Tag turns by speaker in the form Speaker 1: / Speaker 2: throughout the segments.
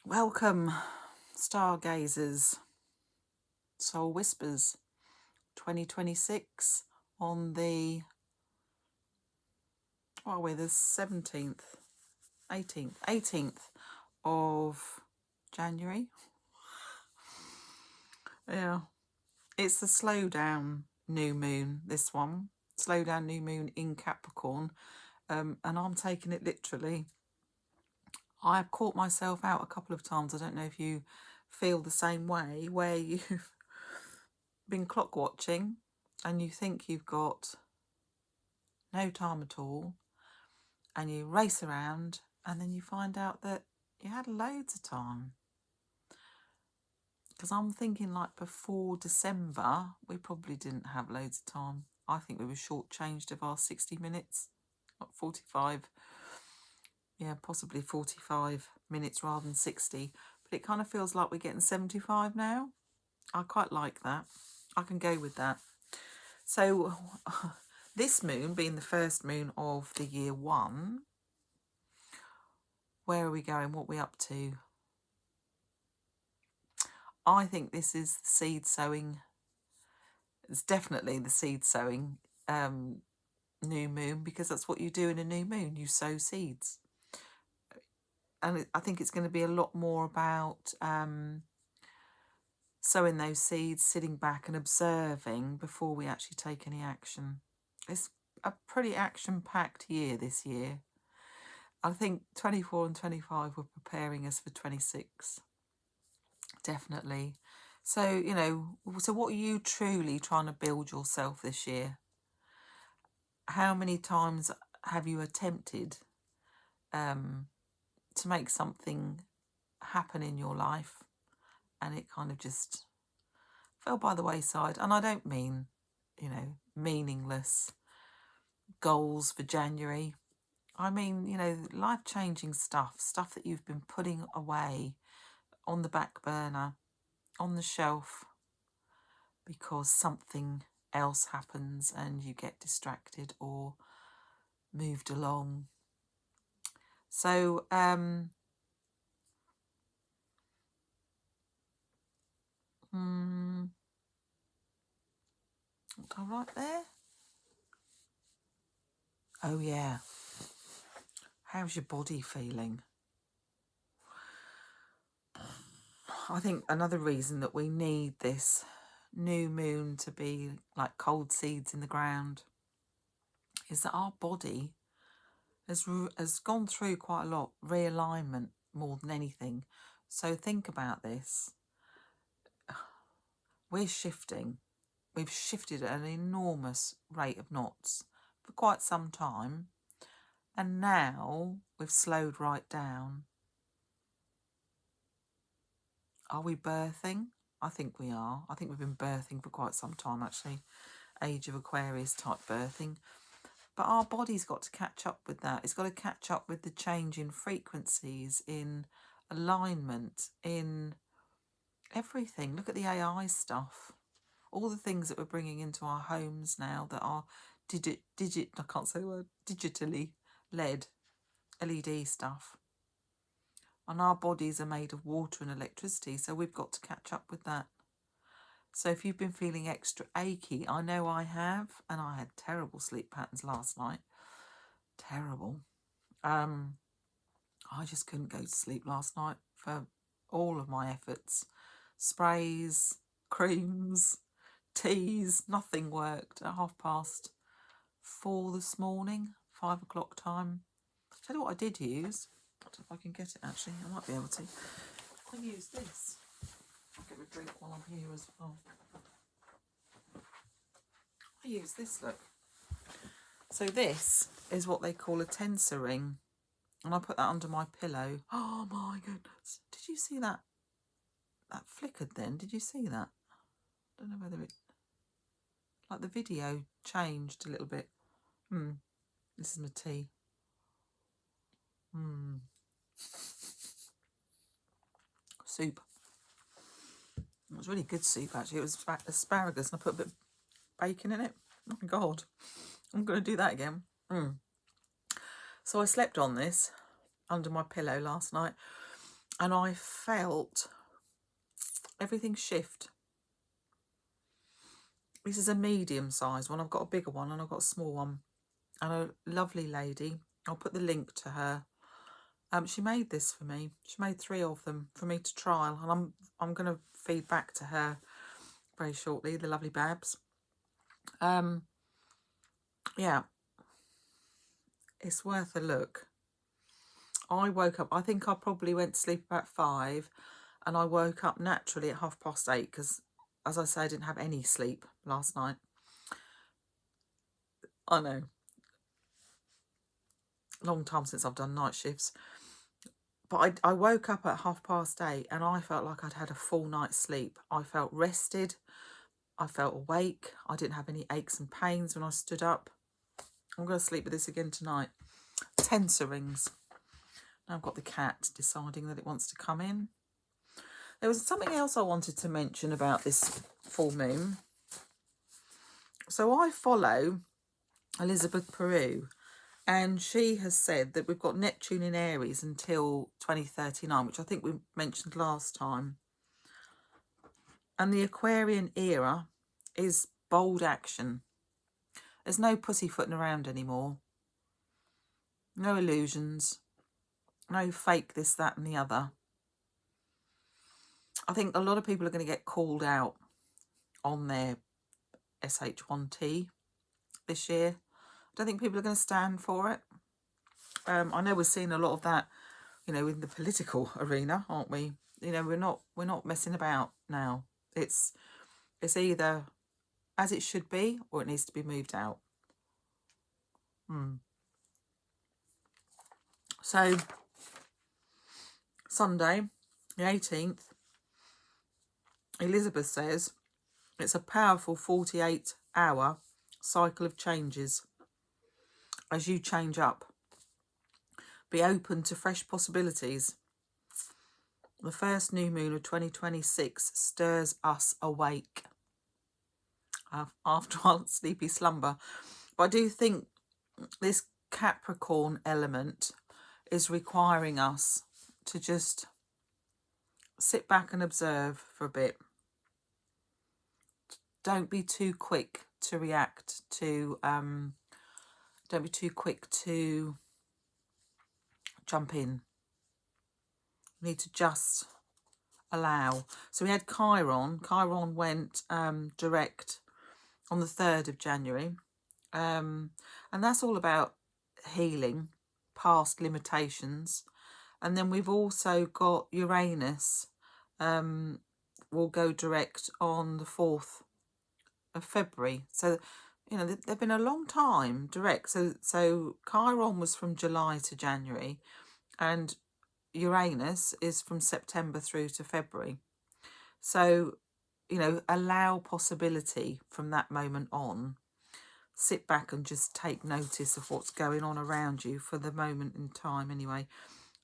Speaker 1: Welcome, stargazers, soul whispers, 2026 on the, well, we're the 17th, 18th of January. Yeah, it's the slow down new moon, this one. Slow down new moon in Capricorn, and I'm taking it literally. I have caught myself out a couple of times. I don't know if you feel the same way, where you've been clock watching and you think you've got no time at all, and you race around and then you find out that you had loads of time. Because I'm thinking, like, before December we probably didn't have loads of time. I think we were shortchanged of our 60 minutes, like 45, yeah, possibly 45 minutes rather than 60, but it kind of feels like we're getting 75 now. I quite like that. I can go with that. So this moon being the first moon of the year one, where are we going? What are we up to? I think this is the seed sowing. It's definitely the seed sowing new moon, because that's what you do in a new moon. You sow seeds. And I think it's going to be a lot more about sowing those seeds, sitting back and observing before we actually take any action. It's a pretty action-packed year this year. I think 24 and 25 were preparing us for 26. Definitely. So, so what are you truly trying to build yourself this year? How many times have you attempted to make something happen in your life and it kind of just fell by the wayside? And I don't mean, meaningless goals for January. I mean, life-changing stuff that you've been putting away on the back burner, on the shelf, because something else happens and you get distracted or moved along. So what did I write there? Oh yeah, how's your body feeling? I think another reason that we need this new moon to be like cold seeds in the ground is that our body has gone through quite a lot, realignment more than anything. So think about this. We're shifting. We've shifted at an enormous rate of knots for quite some time. And now we've slowed right down. Are we birthing? I think we are. I think we've been birthing for quite some time, actually. Age of Aquarius type birthing. But our body's got to catch up with that. It's got to catch up with the change in frequencies, in alignment, in everything. Look at the AI stuff. All the things that we're bringing into our homes now that are I can't say the word, digitally led, LED stuff. And our bodies are made of water and electricity, so we've got to catch up with that. So if you've been feeling extra achy, I know I have, and I had terrible sleep patterns last night. Terrible. I just couldn't go to sleep last night for all of my efforts. Sprays, creams, teas, nothing worked. At 4:30 this morning, 5 o'clock time. I'll tell you what I did use. I don't know if I can get it actually. I might be able to. I use this. I'll get a drink while I'm here as well. I use this, look. So this is what they call a tensor ring. And I put that under my pillow. Oh my goodness. Did you see that? That flickered then. Did you see that? I don't know whether it... Like the video changed a little bit. This is my tea. Soup. It was really good soup, actually. It was asparagus and I put a bit of bacon in it. Oh my God. I'm going to do that again. So I slept on this under my pillow last night. and I felt everything shift. This is a medium size one. I've got a bigger one and I've got a small one. And a lovely lady, I'll put the link to her. She made this for me. She made 3 of them for me to trial, and I'm going to feed back to her very shortly. The lovely Babs. Yeah, it's worth a look. I woke up. I think I probably went to sleep about 5, and I woke up naturally at 8:30 because, as I say, I didn't have any sleep last night. I know, long time since I've done night shifts. But I woke up at 8:30 and I felt like I'd had a full night's sleep. I felt rested. I felt awake. I didn't have any aches and pains when I stood up. I'm going to sleep with this again tonight. Tensor rings. Now I've got the cat deciding that it wants to come in. There was something else I wanted to mention about this full moon. So I follow Elizabeth Peru, and she has said that we've got Neptune in Aries until 2039, which I think we mentioned last time. And the Aquarian era is bold action. There's no pussyfooting around anymore. No illusions. No fake this, that and the other. I think a lot of people are going to get called out on their SH1T this year. I don't think people are going to stand for it. I know we're seeing a lot of that, you know, in the political arena, aren't we? You know, we're not messing about now. It's either as it should be or it needs to be moved out. So Sunday, the 18th, Elizabeth says it's a powerful 48-hour cycle of changes. As you change up, be open to fresh possibilities. The first new moon of 2026 stirs us awake after our sleepy slumber. But I do think this Capricorn element is requiring us to just sit back and observe for a bit. Don't be too quick to react to, don't be too quick to jump in. You need to just allow. So we had Chiron. Chiron went direct on the 3rd of January. And that's all about healing, past limitations. And then we've also got Uranus will go direct on the 4th of February. So, you know, they've been a long time direct. So Chiron was from July to January, and Uranus is from September through to February. So, you know, allow possibility from that moment on. Sit back and just take notice of what's going on around you for the moment in time anyway.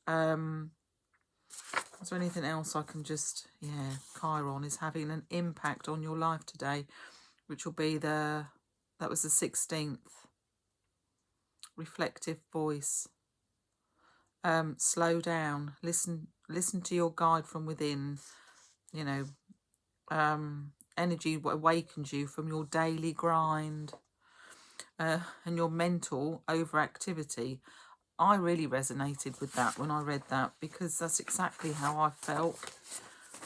Speaker 1: Is there anything else I can just... Yeah, Chiron is having an impact on your life today, which will be that was the 16th. Reflective voice. Slow down. Listen to your guide from within. You know, energy awakens you from your daily grind and your mental overactivity. I really resonated with that when I read that, because that's exactly how I felt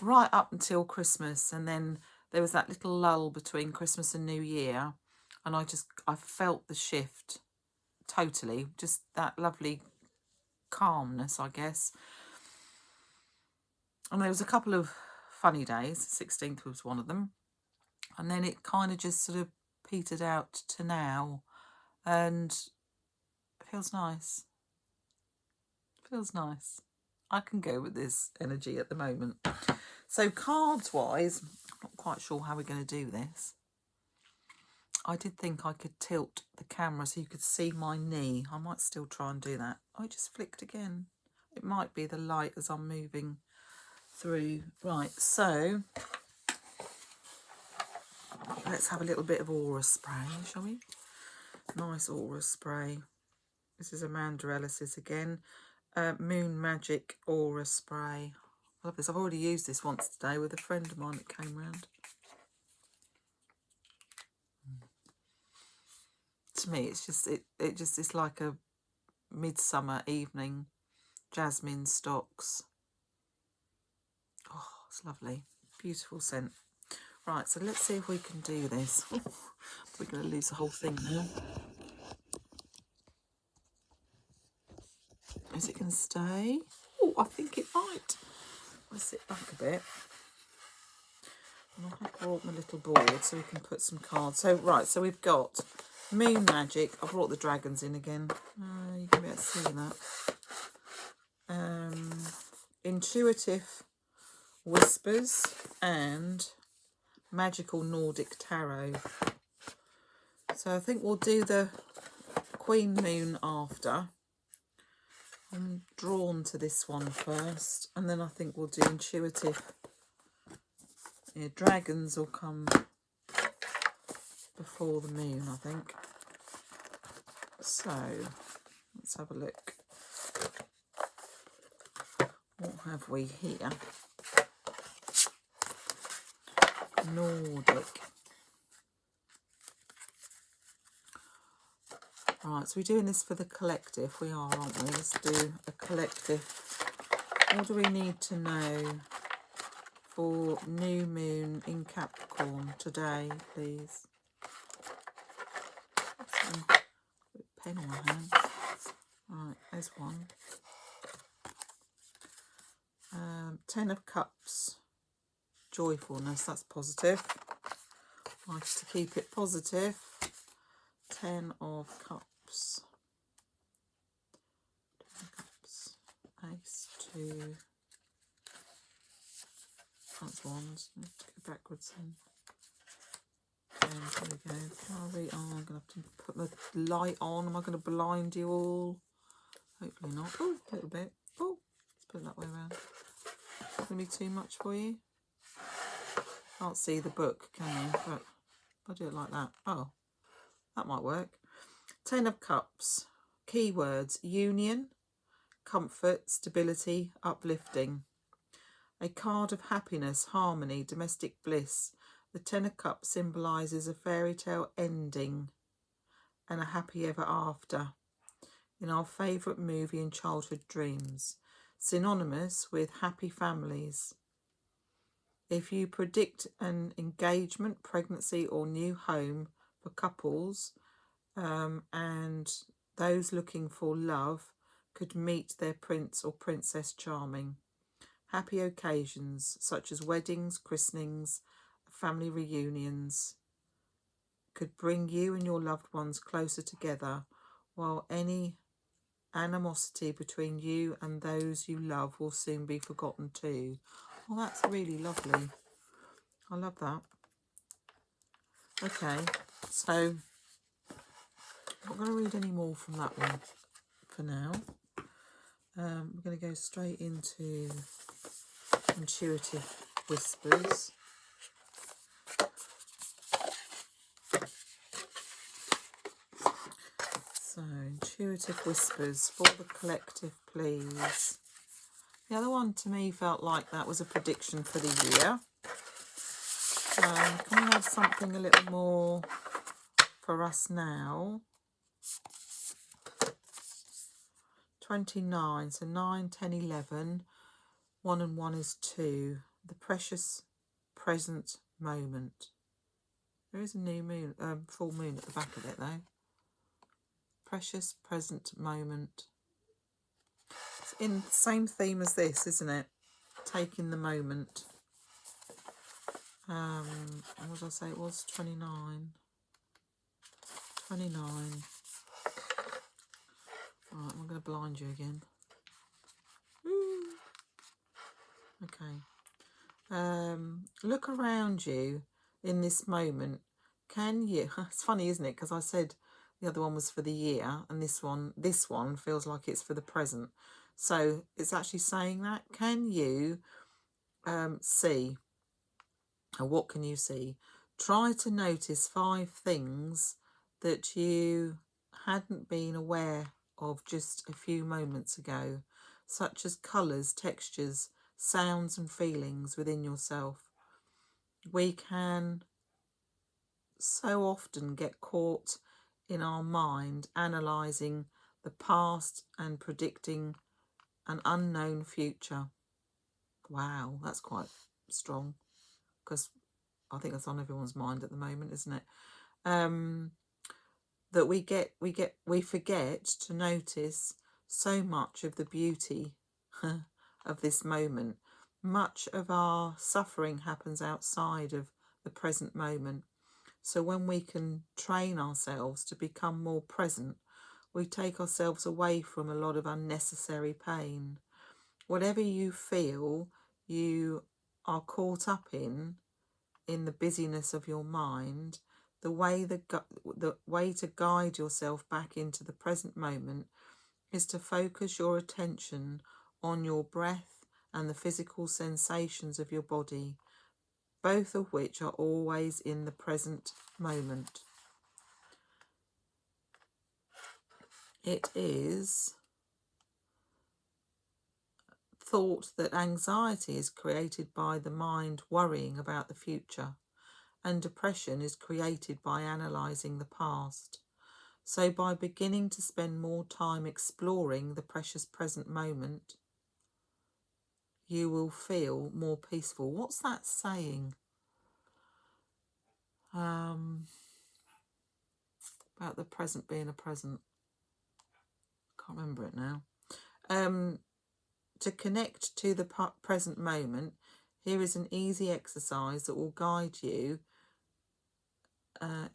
Speaker 1: right up until Christmas, and then there was that little lull between Christmas and New Year, and I felt the shift totally, just that lovely calmness, I guess. And there was a couple of funny days. 16th was one of them, and then it kind of just sort of petered out to now, and it feels nice. Feels nice. I can go with this energy at the moment. So cards wise, I'm not quite sure how we're going to do this. I did think I could tilt the camera so you could see my knee. I might still try and do that. I just flicked again. It might be the light as I'm moving through. Right, so let's have a little bit of aura spray, shall we? Nice aura spray. This is a Mandaralysis again. Moon Magic Aura Spray. I love this. I've already used this once today with a friend of mine that came round. To me, it's just it's like a midsummer evening. Jasmine stocks. Oh, it's lovely. Beautiful scent. Right, so let's see if we can do this. We're going to lose the whole thing now. Is it going to stay? Oh, I think it might. I'll sit back a bit. And I have brought my little board so we can put some cards. So, right, so we've got Moon Magic. I brought the dragons in again. You can be able to see that. Intuitive Whispers and Magical Nordic Tarot. So I think we'll do the Queen Moon after. I'm drawn to this one first, and then I think we'll do Intuitive. Yeah, dragons will come before the moon, I think. So let's have a look. What have we here? Nordic. Right, so we're doing this for the collective. We are, aren't we? Let's do a collective. What do we need to know for new moon in Capricorn today, please? Pen on my hand. Right, there's one. 10 of Cups. Joyfulness, that's positive. Nice to keep it positive. 10 of Cups. 10 of Cups. Ace, 2. That's wands. Let's go backwards then. There we go. Carry on. I'm going to have to put my light on. Am I going to blind you all? Hopefully not. Oh, a little bit. Oh, let's put it that way around. Going to be too much for you? Can't see the book, can you? But I'll do it like that. Oh, that might work. 10 of Cups. Keywords: union, comfort, stability, uplifting. A card of happiness, harmony, domestic bliss. The 10 of Cups symbolises a fairy tale ending and a happy ever after in our favourite movie and childhood dreams. Synonymous with happy families. If you predict an engagement, pregnancy or new home for couples, and those looking for love could meet their prince or princess charming. Happy occasions such as weddings, christenings, family reunions could bring you and your loved ones closer together, while any animosity between you and those you love will soon be forgotten too. Well, that's really lovely. I love that. Okay, so I'm not going to read any more from that one for now. We're going to go straight into Intuitive Whispers. So, Intuitive Whispers for the collective, please. The other one to me felt like that was a prediction for the year. Can we have something a little more for us now? 29, so 9, 10, 11. 1 and 1 is 2. The precious present moment. There is a new moon, full moon at the back of it though. Precious present moment. It's in the same theme as this, isn't it? Taking the moment. What did I say it was? 29. 29. Right, I'm going to blind you again. Woo. Okay. Look around you in this moment. Can you? It's funny, isn't it? Because I said the other one was for the year, and this one feels like it's for the present. So it's actually saying that. Can you see? Or what can you see? Try to notice 5 things that you hadn't been aware of just a few moments ago. such as colours, textures, sounds and feelings within yourself. We can so often get caught in our mind analysing the past and predicting an unknown future. Wow, that's quite strong, because I think that's on everyone's mind at the moment, isn't it? That we forget to notice so much of the beauty of this moment. Much of our suffering happens outside of the present moment. So when we can train ourselves to become more present, we take ourselves away from a lot of unnecessary pain. Whatever you feel you are caught up in the busyness of your mind, the way to guide yourself back into the present moment is to focus your attention on your breath and the physical sensations of your body, both of which are always in the present moment. It is thought that anxiety is created by the mind worrying about the future, and depression is created by analysing the past. So by beginning to spend more time exploring the precious present moment, you will feel more peaceful. What's that saying? About the present being a present. Can't remember it now. To connect to the present moment, here is an easy exercise that will guide you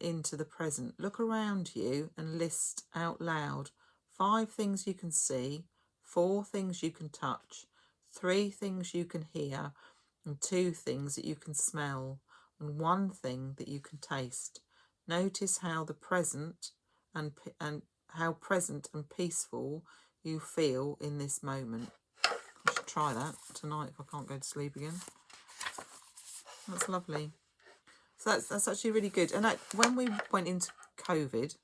Speaker 1: into the present. Look around you and list out loud 5 things you can see, 4 things you can touch, 3 things you can hear, and 2 things that you can smell, and 1 thing that you can taste. Notice how the present and how present and peaceful you feel in this moment. I should try that tonight if I can't go to sleep again. That's lovely. So that's actually really good. And when we went into COVID,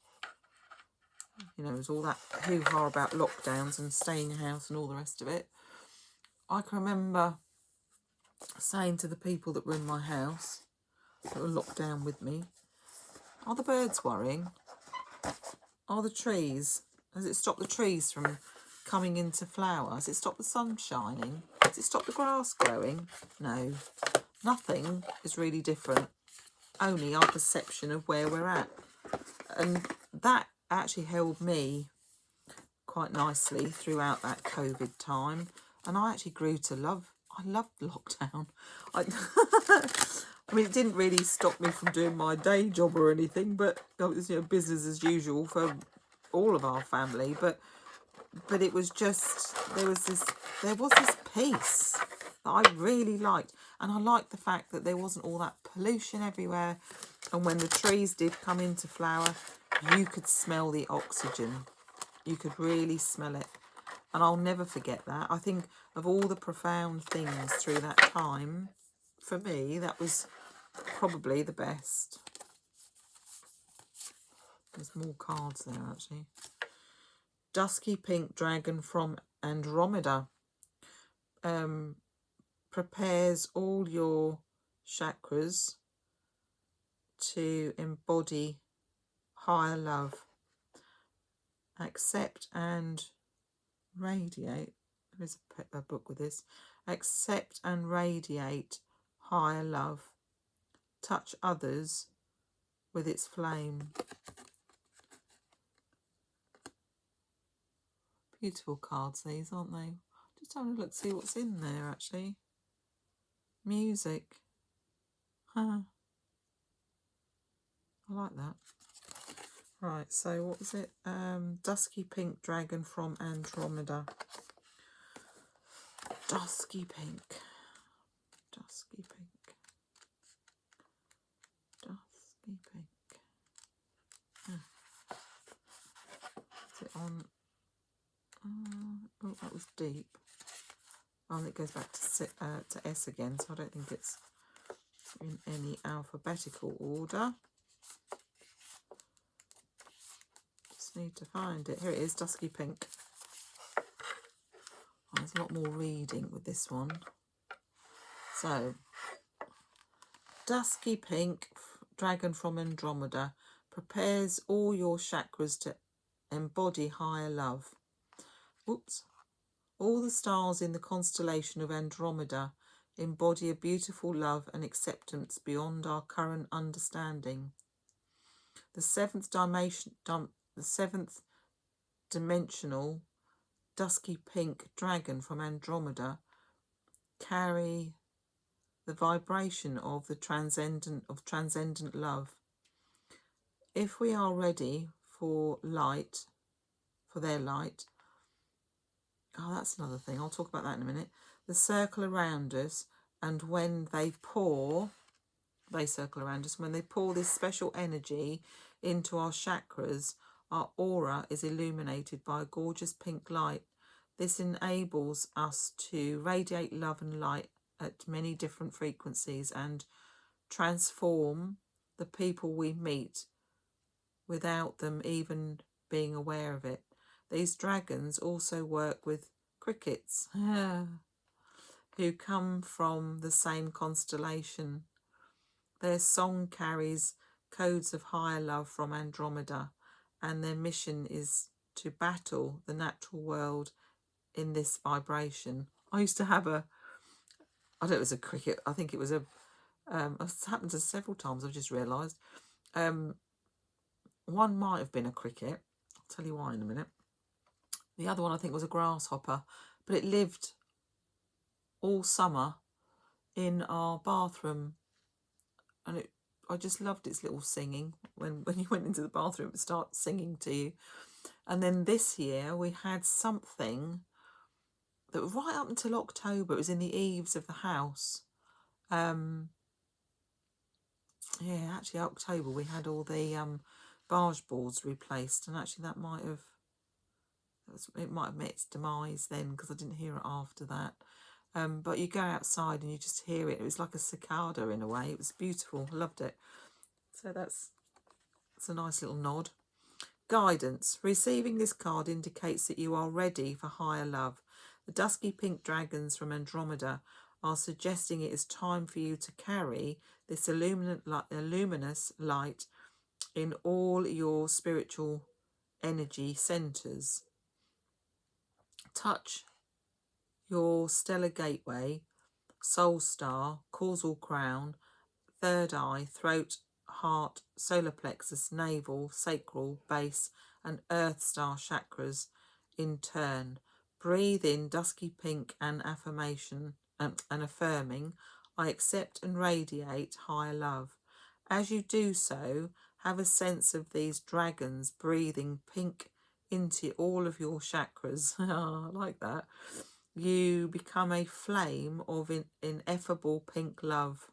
Speaker 1: you know, it was all that hoo-ha about lockdowns and staying in house and all the rest of it. I can remember saying to the people that were in my house, that were locked down with me, are the birds worrying? Are the trees? Has it stopped the trees from coming into flower? Has it stopped the sun shining? Has it stopped the grass growing? No, nothing is really different. Only our perception of where we're at. And that actually held me quite nicely throughout that COVID time. And I actually grew to I loved lockdown. I mean, it didn't really stop me from doing my day job or anything, but it was, you know, business as usual for all of our family. But it was just, there was this peace that I really liked. And I liked the fact that there wasn't all that pollution everywhere. And when the trees did come into flower, you could smell the oxygen. You could really smell it. And I'll never forget that. I think of all the profound things through that time, for me, that was probably the best. There's more cards there, actually. Dusky Pink Dragon from Andromeda. Prepares all your chakras to embody higher love. Accept and radiate. There is a book with this. Accept and radiate higher love. Touch others with its flame. Beautiful cards these, aren't they? Just having a look, see what's in there actually. Music. Huh. I like that. Right, so what was it? Dusky Pink Dragon from Andromeda. Dusky Pink. Dusky Pink. Dusky Pink. Is it on? Oh, that was deep. Oh, it goes back to S again, so I don't think it's in any alphabetical order. Just need to find it. Here it is, Dusky Pink. Oh, a lot more reading with this one. So, dusky pink dragon from Andromeda prepares all your chakras to embody higher love. Whoops. All the stars in the constellation of Andromeda embody a beautiful love and acceptance beyond our current understanding. The seventh dimensional dusky pink dragon from Andromeda carry the vibration of the transcendent love. If we are ready for their light, oh, that's another thing. I'll talk about that in a minute. The circle around us, and when they circle around us. When they pour this special energy into our chakras, our aura is illuminated by a gorgeous pink light. This enables us to radiate love and light at many different frequencies and transform the people we meet without them even being aware of it. These dragons also work with crickets who come from the same constellation. Their song carries codes of higher love from Andromeda, and their mission is to battle the natural world in this vibration. I used to have I don't know, it was a cricket, I think it was it's happened to several times, I've just realised. One might have been a cricket, I'll tell you why in a minute. The other one I think was a grasshopper, but it lived all summer in our bathroom, and I just loved its little singing. When you went into the bathroom, it would start singing to you. And then this year we had something that right up until October, it was in the eaves of the house. Yeah, actually October we had all the barge boards replaced, and actually that might have met its demise then, because I didn't hear it after that. But you go outside and you just hear it. It was like a cicada in a way. It was beautiful. I loved it. So that's a nice little nod. Guidance. Receiving this card indicates that you are ready for higher love. The dusky pink dragons from Andromeda are suggesting it is time for you to carry this luminous light in all your spiritual energy centers. Touch your stellar gateway, soul star, causal crown, third eye, throat, heart, solar plexus, navel, sacral, base, and earth star chakras in turn. Breathe in dusky pink and affirming, I accept and radiate higher love. As you do so, have a sense of these dragons breathing pink into all of your chakras. I like that. You become a flame of ineffable pink love.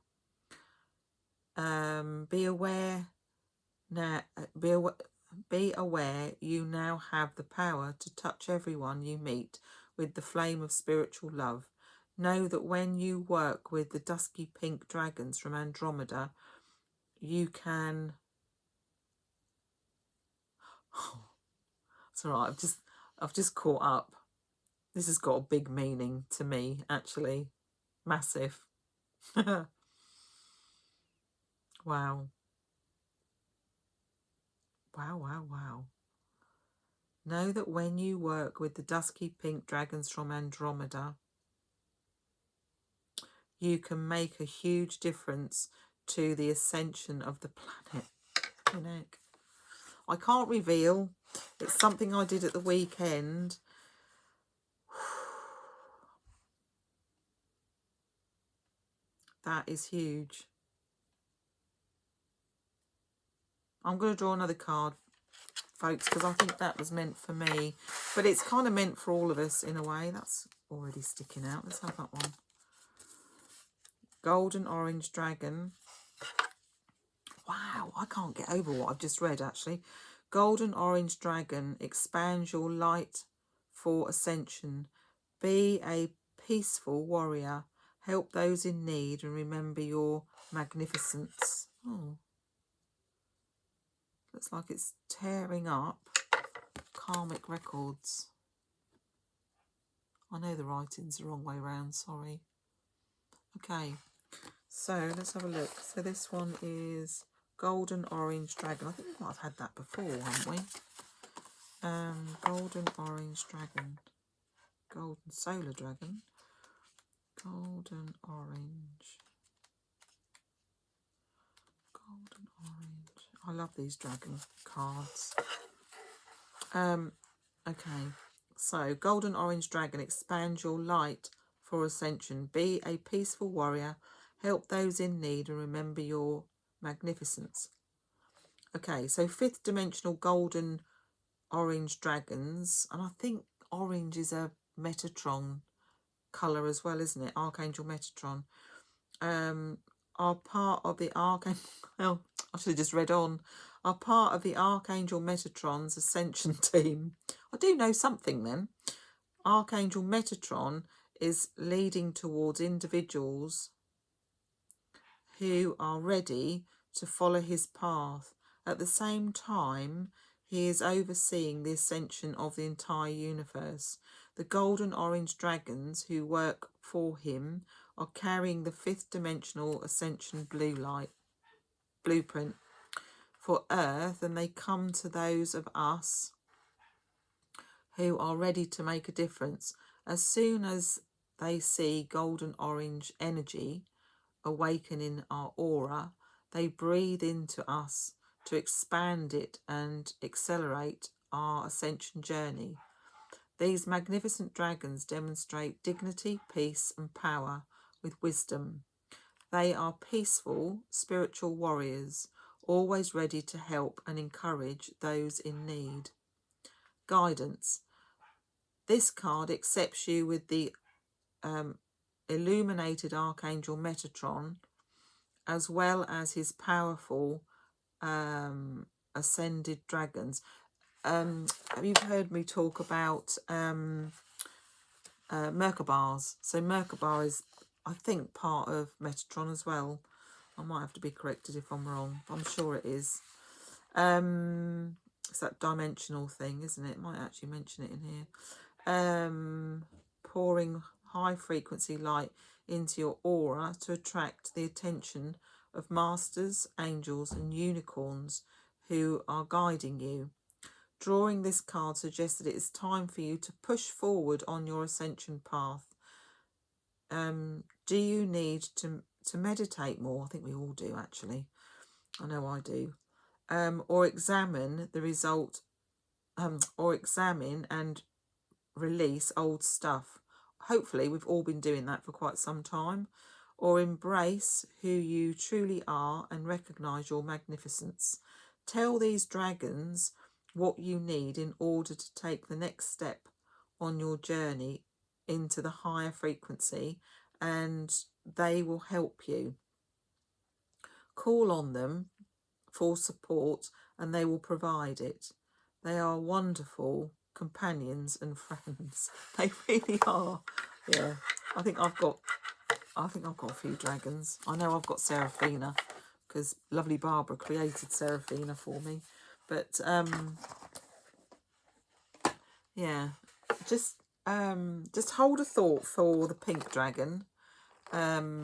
Speaker 1: Be aware you now have the power to touch everyone you meet with the flame of spiritual love. Know that when you work with the dusky pink dragons from Andromeda, you can... It's all right, I've just caught up. This has got a big meaning to me, actually. Massive. Wow. Wow, wow, wow. Know that when you work with the dusky pink dragons from Andromeda, you can make a huge difference to the ascension of the planet. I can't reveal. It's something I did at the weekend. That is huge. I'm going to draw another card, folks, because I think that was meant for me. But it's kind of meant for all of us in a way. That's already sticking out. Let's have that one. Golden Orange Dragon. Wow, I can't get over what I've just read, actually. Golden Orange Dragon, expand your light for ascension. Be a peaceful warrior. Help those in need and remember your magnificence. Oh. Looks like it's tearing up karmic records. I know the writing's the wrong way round, sorry. Okay, so let's have a look. So this one is Golden Orange Dragon. I think we might have had that before, haven't we? Golden Orange Dragon. Golden Solar Dragon. Golden Orange. Golden Orange. I love these dragon cards. Okay, so Golden Orange Dragon, expand your light for ascension. Be a peaceful warrior. Help those in need and remember your magnificence. Okay, so 5th dimensional Golden Orange Dragons. And I think orange is a Metatron colour as well, isn't it? Archangel Metatron. Are part of the Archangel... Well, I should have just read on. Are part of the Archangel Metatron's Ascension team. I do know something then. Archangel Metatron is leading towards individuals who are ready to follow his path. At the same time, he is overseeing the ascension of the entire universe. The Golden Orange Dragons who work for him are carrying the 5th dimensional ascension blueprint for Earth, and they come to those of us who are ready to make a difference. As soon as they see golden orange energy awaken in our aura, they breathe into us to expand it and accelerate our ascension journey. These magnificent dragons demonstrate dignity, peace and power with wisdom. They are peaceful, spiritual warriors, always ready to help and encourage those in need. Guidance. This card accepts you with the illuminated Archangel Metatron, as well as his powerful ascended dragons. Have you heard me talk about Merkabahs? So Merkabah is, I think, part of Metatron as well. I might have to be corrected if I'm wrong. I'm sure it is. It's that dimensional thing, isn't it? Might actually mention it in here. Pouring high frequency light into your aura to attract the attention of masters, angels and unicorns who are guiding you. Drawing this card suggests that it is time for you to push forward on your ascension path. Do you need to meditate more? I think we all do, actually. I know I do. Or examine the result, or examine and release old stuff. Hopefully we've all been doing that for quite some time. Or embrace who you truly are and recognise your magnificence. Tell these dragons what you need in order to take the next step on your journey into the higher frequency, and they will help you. Call on them for support and they will provide it. They are wonderful companions and friends. They really are. Yeah, I think I've got a few dragons. I know I've got Seraphina because lovely Barbara created Seraphina for me. But yeah, just hold a thought for the pink dragon. Yeah,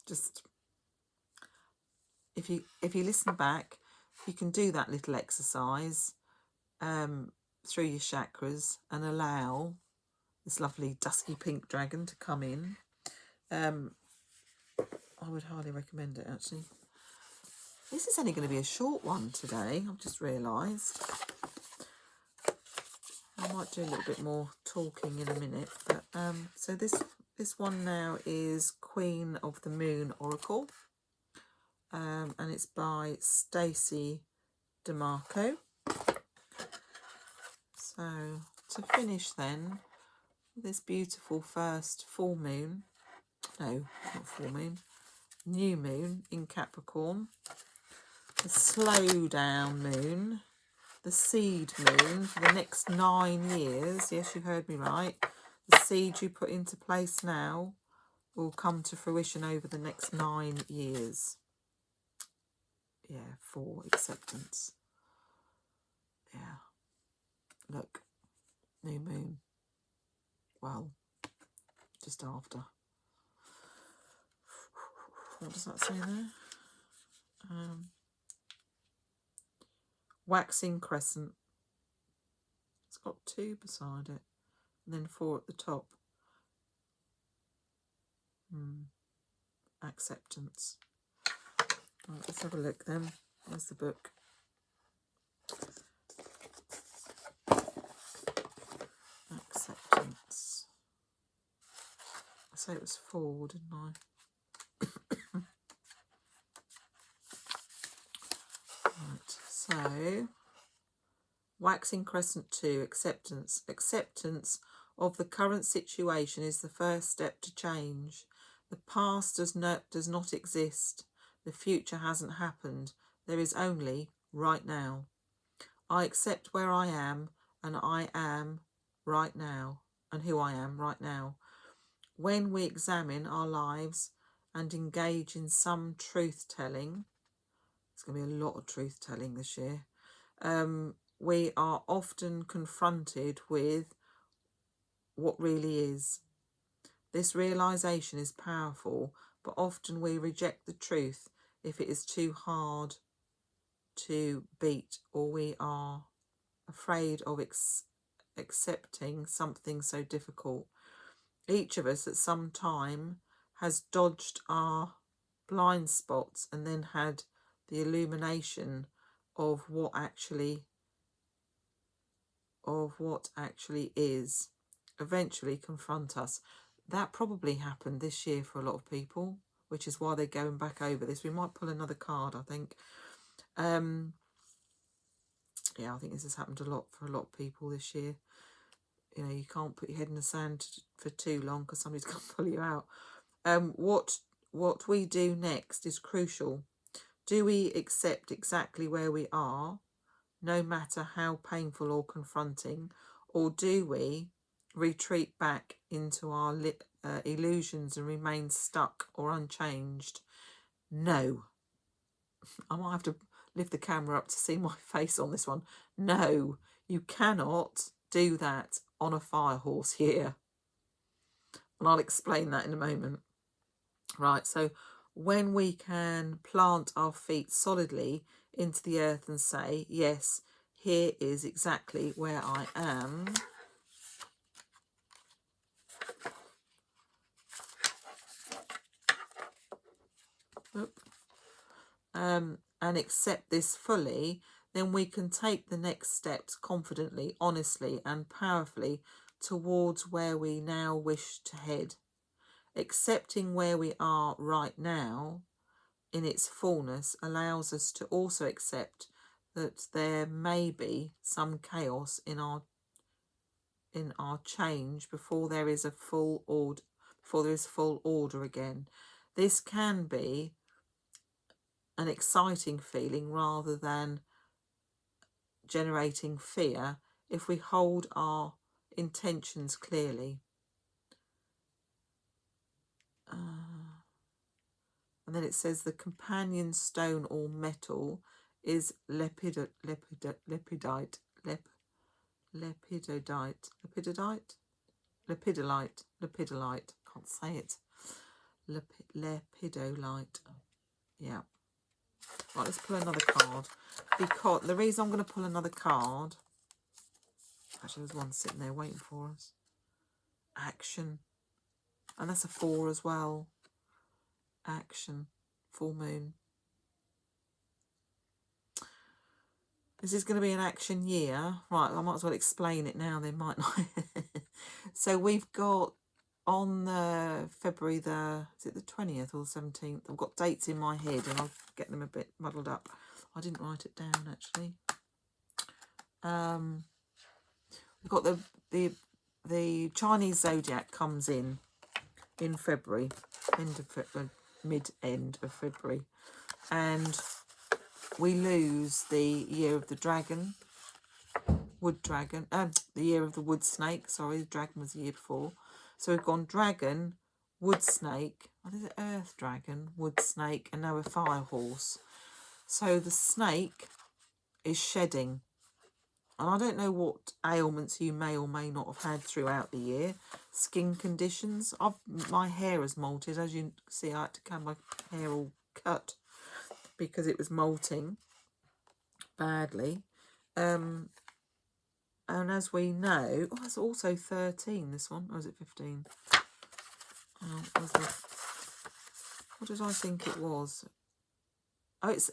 Speaker 1: just if you listen back, you can do that little exercise through your chakras and allow this lovely dusky pink dragon to come in. I would highly recommend it, actually. This is only going to be a short one today, I've just realised. I might do a little bit more talking in a minute. But so this one now is Queen of the Moon Oracle. And it's by Stacey DeMarco. So to finish then, this beautiful first full moon, no, not full moon, new moon in Capricorn, the slow down moon, the seed moon for the next 9 years. Yes, you heard me right. The seed you put into place now will come to fruition over the next 9 years. Yeah, for acceptance. Yeah. Look, new moon. Well, just after. What does that say there? Waxing crescent. It's got 2 beside it, and then 4 at the top. Acceptance. Right, let's have a look then. There's the book. Acceptance. I say it was 4, didn't I? Right, so waxing crescent 2, acceptance. Acceptance of the current situation is the first step to change. The past does not exist. The future hasn't happened. There is only right now. I accept where I am, and I am right now, and who I am right now. When we examine our lives and engage in some truth-telling, there's going to be a lot of truth-telling this year, we are often confronted with what really is. This realisation is powerful, but often we reject the truth if it is too hard to beat, or we are afraid of accepting something so difficult. Each of us at some time has dodged our blind spots and then had the illumination of what actually is eventually confront us. That probably happened this year for a lot of people, which is why they're going back over this. We might pull another card, I think. Yeah, I think this has happened a lot for a lot of people this year. You know, you can't put your head in the sand for too long because somebody's going to pull you out. What we do next is crucial. Do we accept exactly where we are, no matter how painful or confronting, or do we retreat back into our illusions and remain stuck or unchanged? No. I might have to lift the camera up to see my face on this one. No, you cannot do that on a fire horse here. And I'll explain that in a moment. Right, so when we can plant our feet solidly into the earth and say, yes, here is exactly where I am. And accept this fully, then we can take the next steps confidently, honestly, and powerfully towards where we now wish to head. Accepting where we are right now in its fullness allows us to also accept that there may be some chaos in our change before there is full order again. This can be an exciting feeling rather than generating fear if we hold our intentions clearly. And then it says the companion stone or metal is lepidolite. Can't say it. Lepidolite. Yeah. Right, let's pull another card. Because the reason I'm going to pull another card, actually there's one sitting there waiting for us. Action. And that's a 4 as well. Action. Full moon. This is going to be an action year. Right, I might as well explain it now then, mightn't I? So we've got on February is it the 20th or the 17th? I've got dates in my head and I'll get them a bit muddled up. I didn't write it down actually. We've got the Chinese zodiac comes in February, mid-end of February, and we lose the year of the dragon, the year of the wood snake. Sorry, the dragon was the year before. So we've gone dragon, wood snake, what is it? Earth dragon, wood snake, and now a fire horse. So the snake is shedding. And I don't know what ailments you may or may not have had throughout the year. Skin conditions. My hair has molted. As you can see, I had to have my hair all cut because it was molting badly. And as we know, oh, it's also 13, this one. Or is it 15? What did I think it was? No, it's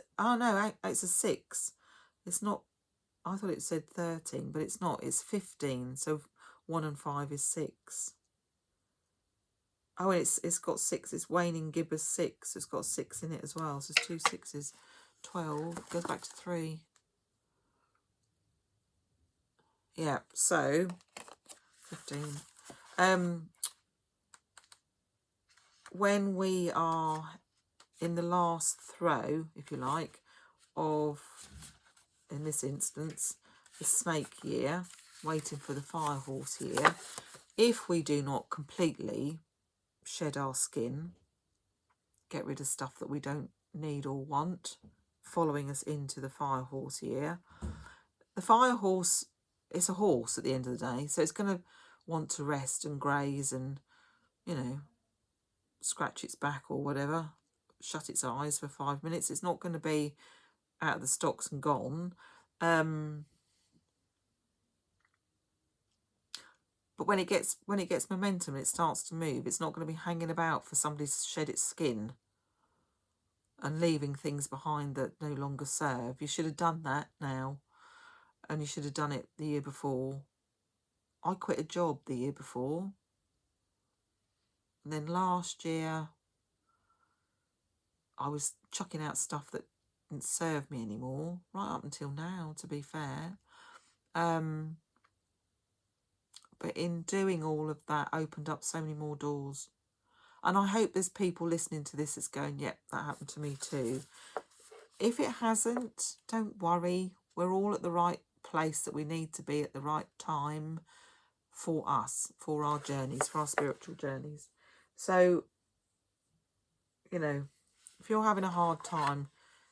Speaker 1: a 6. It's not. I thought it said 13, but it's not. It's 15. So 1 and 5 is 6. Oh, it's got 6. It's waning gibbous 6. It's got 6 in it as well. So it's 2 6s. 12. Goes back to 3. Yeah, so 15. When we are in the last throw, if you like, of, in this instance, the snake year, waiting for the fire horse year, if we do not completely shed our skin, get rid of stuff that we don't need or want, following us into the fire horse year, the fire horse is a horse at the end of the day, so it's going to want to rest and graze and, you know, scratch its back or whatever, shut its eyes for 5 minutes. It's not going to be out of the stocks and gone. But when it gets momentum and it starts to move, it's not going to be hanging about for somebody to shed its skin and leaving things behind that no longer serve. You should have done that now, and you should have done it the year before. I quit a job the year before, and then last year I was chucking out stuff that didn't serve me anymore, right up until now, to be fair. But in doing all of that, opened up so many more doors. And I hope there's people listening to this that's going, yep, that happened to me too. If it hasn't, don't worry. We're all at the right place that we need to be at the right time for us, for our journeys, for our spiritual journeys. So, you know, if you're having a hard time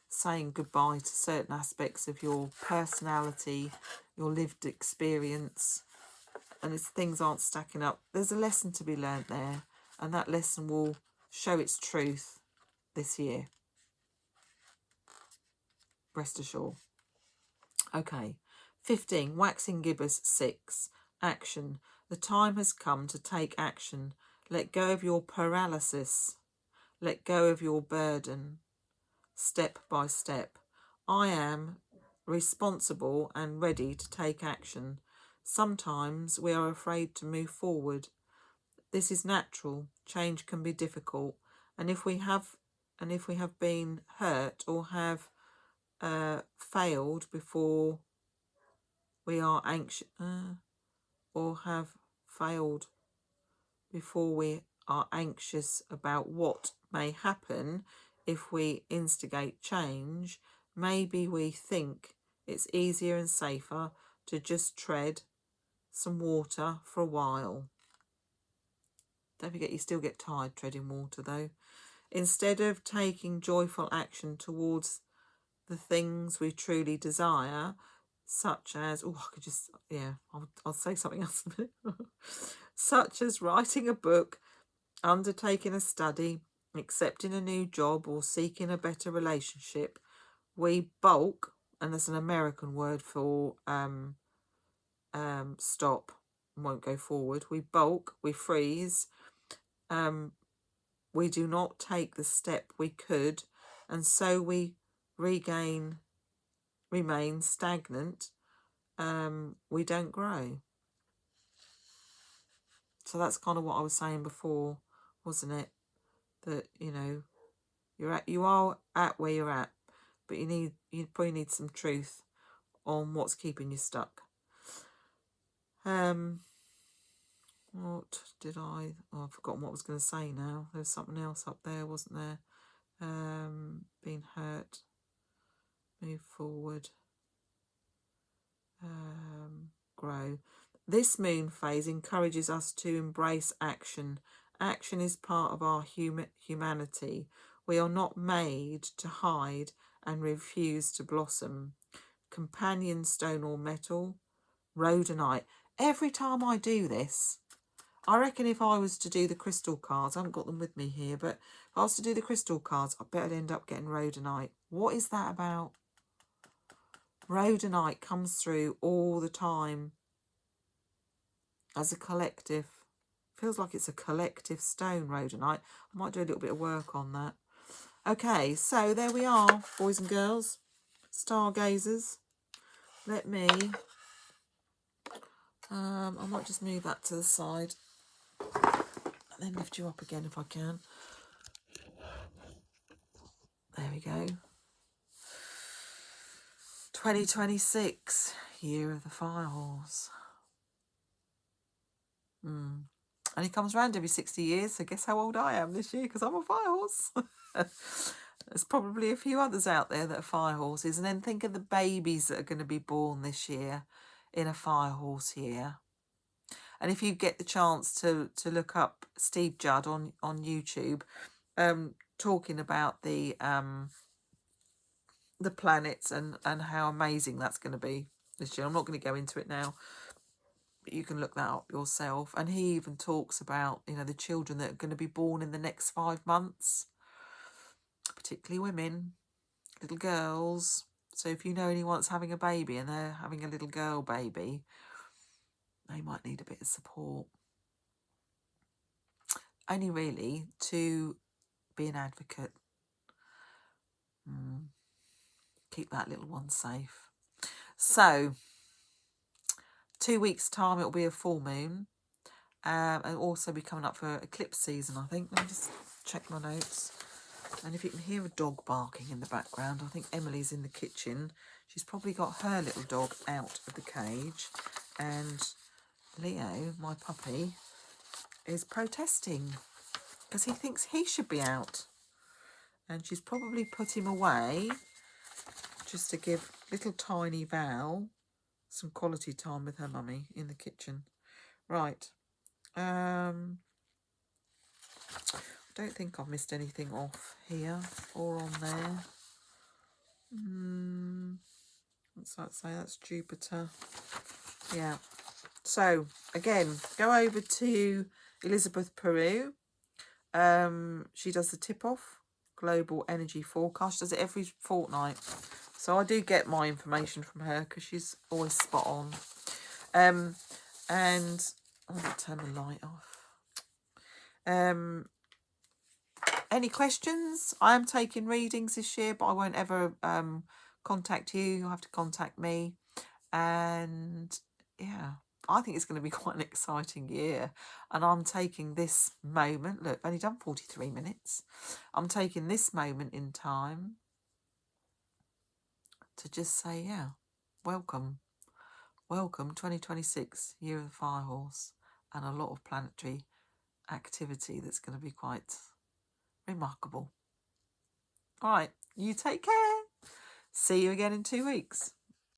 Speaker 1: saying goodbye to certain aspects of your personality, your lived experience, and if things aren't stacking up, there's a lesson to be learned there, and that lesson will show its truth this year. Rest assured. Okay. 15. Waxing gibbous 6. Action. The time has come to take action. Let go of your paralysis. Let go of your burden. Step by step. I am responsible and ready to take action. Sometimes we are afraid to move forward. This is natural. Change can be difficult, and if we have been hurt or have failed before we are anxious, or have failed before we are anxious about what may happen if we instigate change, maybe we think it's easier and safer to just tread some water for a while. Don't forget, you still get tired treading water though. Instead of taking joyful action towards the things we truly desire, such as, I'll say something else in a minute. Such as writing a book, undertaking a study, accepting a new job, or seeking a better relationship, we bulk, and that's an American word for stop, won't go forward. We bulk, we freeze, we do not take the step we could, and so we remain stagnant. We don't grow. So that's kind of what I was saying before, wasn't it? That, you know, you are at where you're at, but you probably need some truth on what's keeping you stuck. What did I? Oh, I've forgotten what I was going to say now. There's something else up there, wasn't there? Being hurt. Move forward. Grow. This moon phase encourages us to embrace action. Action is part of our humanity. We are not made to hide and refuse to blossom. Companion, stone or metal, rhodonite. Every time I do this, I reckon if I was to do the crystal cards, I haven't got them with me here, but if I was to do the crystal cards, I bet I'd end up getting rhodonite. What is that about? Rhodonite comes through all the time as a collective. Feels like it's a collective stone, rhodonite. I might do a little bit of work on that. Okay, so there we are, boys and girls, stargazers. Let me, I might just move that to the side and then lift you up again if I can. There we go. 2026, year of the fire horse. And he comes around every 60 years, so guess how old I am this year, because I'm a fire horse. There's probably a few others out there that are fire horses. And then think of the babies that are going to be born this year in a fire horse year. And if you get the chance to look up Steve Judd on YouTube, talking about the planets and how amazing that's going to be this year. I'm not going to go into it now, but you can look that up yourself. And he even talks about, you know, the children that are going to be born in the next 5 months, particularly women, little girls. So if you know anyone that's having a baby and they're having a little girl baby, they might need a bit of support. Only really to be an advocate. Keep that little one safe. So 2 weeks' time, it'll be a full moon. And also be coming up for eclipse season, I think. Let me just check my notes. And if you can hear a dog barking in the background, I think Emily's in the kitchen. She's probably got her little dog out of the cage. And Leo, my puppy, is protesting because he thinks he should be out. And she's probably put him away just to give little tiny Val some quality time with her mummy in the kitchen. Right. I don't think I've missed anything off here or on there. What's that say? That's Jupiter. Yeah. So, again, go over to Elizabeth Peru. She does the tip-off, Global Energy Forecast. She does it every fortnight. So I do get my information from her because she's always spot on. And I'm going to turn the light off. Any questions? I am taking readings this year, but I won't ever contact you. You'll have to contact me. And yeah, I think it's going to be quite an exciting year. And I'm taking this moment. Look, I've only done 43 minutes. I'm taking this moment in time to just say, yeah, welcome. Welcome 2026, year of the fire horse, and a lot of planetary activity that's going to be quite remarkable. All right, you take care. See you again in 2 weeks.